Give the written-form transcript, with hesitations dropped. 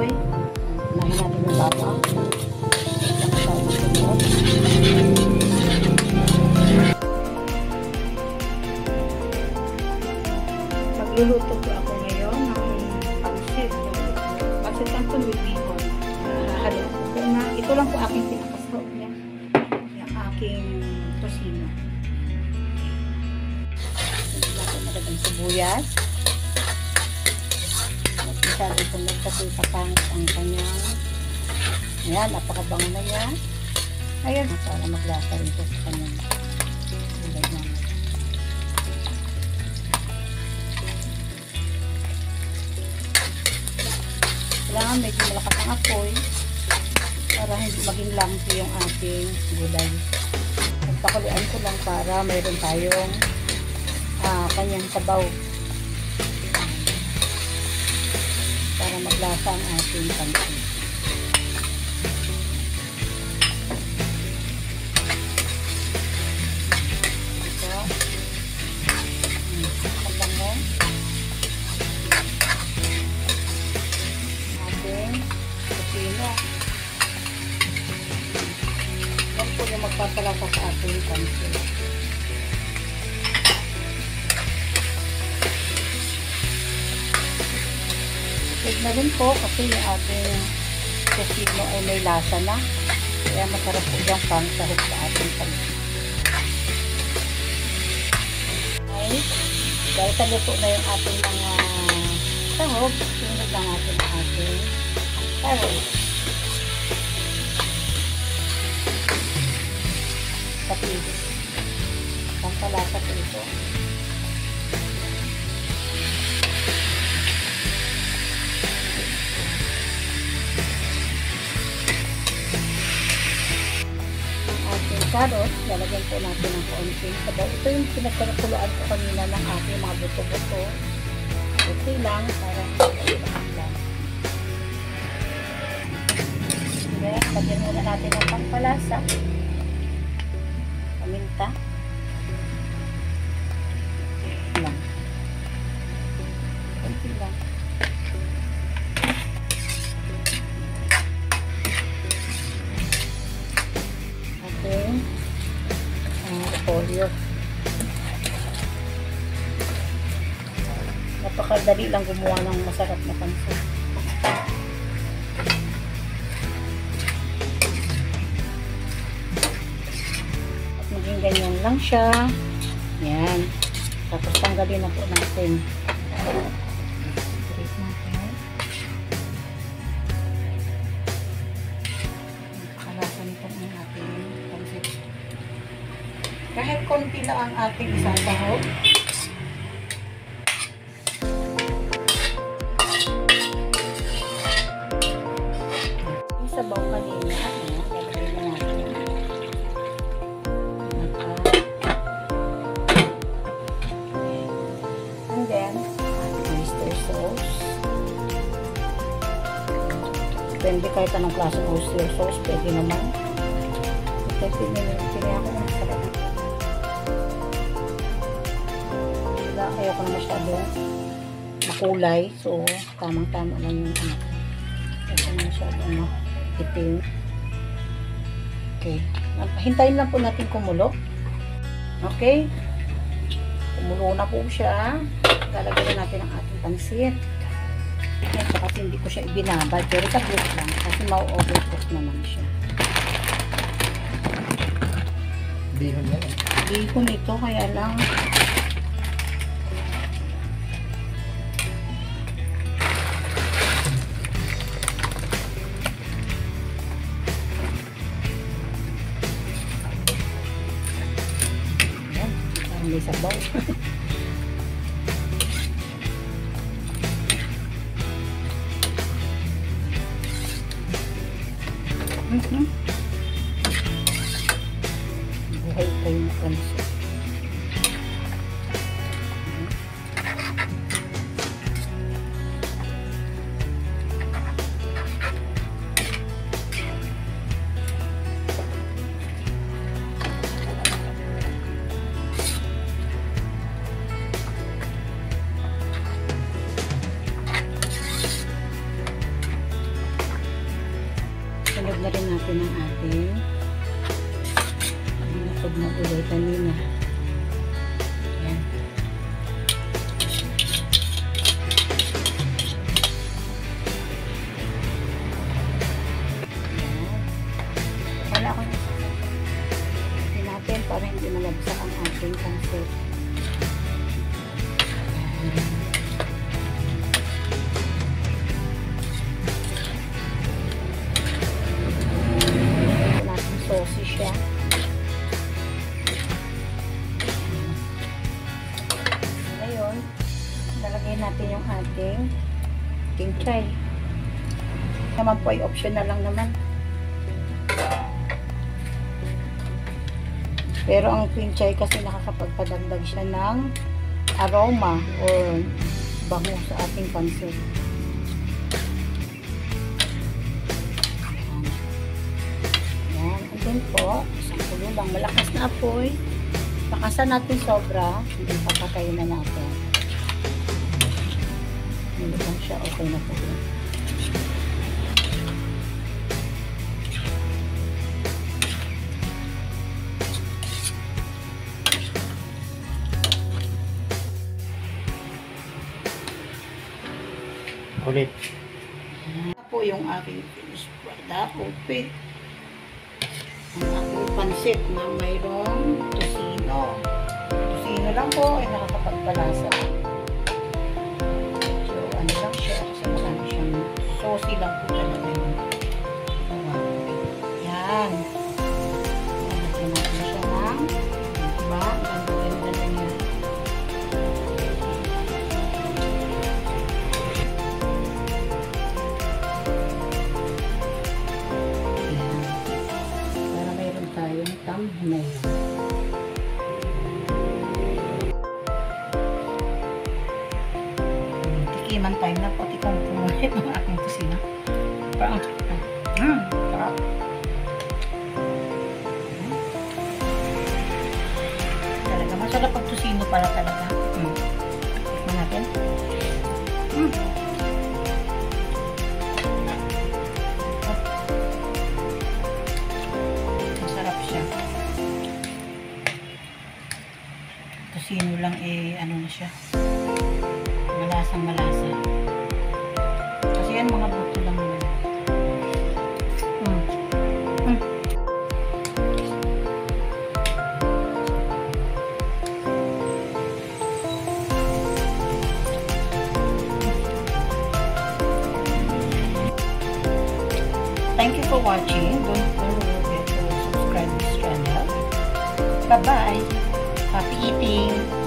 apoy. Unahin natin yung bawang. Magluluto po ako ngayon ng pansit. Pansit canton with bihon. Halo po na. Ito lang po aking pinakasarap niya. Yung aking tosino. Magandang sibuyas. Masyado po nagkasipapangit ang kanyang. Ayan, napakabango na yan. Ayan, para maglasa rin po sa kanyang gulay naman. Kailangan medyo malakas ang apoy para hindi maging lumpy yung ating gulay. Nagpakuluan ko lang para mayroon tayong kanyang sabaw para maglasa ang ating pansit. Ito mabango ating pipino. Yan po yung magpapalasa sa ating pansit. Huwag na rin po kasi yung ating tosino ay may lasa na. Kaya masarap po yung pangsahog sa ating pansit. Okay. Dahil sa luto na yung ating mga sahog, sunod lang natin ang ating carrots. Tapos, pampalasa po ito. Carrots, lalagyan po natin ng kaunting sabaw. Ito yung pinagkakuluan ko kanina ng aking mga buto-buto. Ito lang para ilaan lang. Then, lagyan muna natin ng pampalasa. Paminta. Lang. Kunti lang. Repolyo. Napakadali lang gumawa ng masarap na pansit. At maging ganyan lang siya. Yan. Tapos tanggalin na po natin. Kahit konti lang ang ating isasahog. Yung sabaw kanina, gagawin na natin. And then, oyster sauce. Depende kahit anong klaseng oyster sauce, pwede naman. Ito, pinili ako ng sarap. Ayoko na masyadong makulay. So, tamang-tama lang yung anak ko. Ayoko na masyadong itim. Okay. Hintayin lang po natin kumulo. Okay. Kumulo na po siya. Lalagyan natin ang ating pansit. At kasi hindi ko siya ibinabad. Pero saglit lang. Kasi mau-overcook naman siya. Bihon na. Bihon ito. Kaya lang may sabaw. Buhay pa yung pansit. na rin natin ang ating napag na gulay kanina. Ayan. Wala akong natin para hindi malagsak ang ating pansit. Natin saucy siya. Ngayon, lalagay natin yung ating kinchay. Naman po ay optional lang naman. Pero ang kinchay kasi nakakapagpadagdag siya ng aroma or bango sa ating pansit. Yan. And then po, isang kulo lang. Malakas na apoy. Lakasan natin sobra. Hindi papatayin na natin. Hindi lang siya. Okay na po. Ulit. Ito po yung aking finished product. Open. Ang aking pansit na mayroong tosino. Tosino lang po ay nakakapagpalasa. So, ano lang siya. Kasi marami siyang saucy lang po talaga yun. Yan. Lagyan natin siya ng diba? Ganda na niya. Tayong thumbnail. Tikiman tayo na pati kong pumulit ng aking kusina. Parang sarap. Talaga masarap pag tusino pala talaga. Tikman natin. Tosino lang ano na siya, malasang malasa kasi yan mga buto lang yun. Thank you for watching. Don't forget to subscribe to this channel. Bye bye. Happy eating!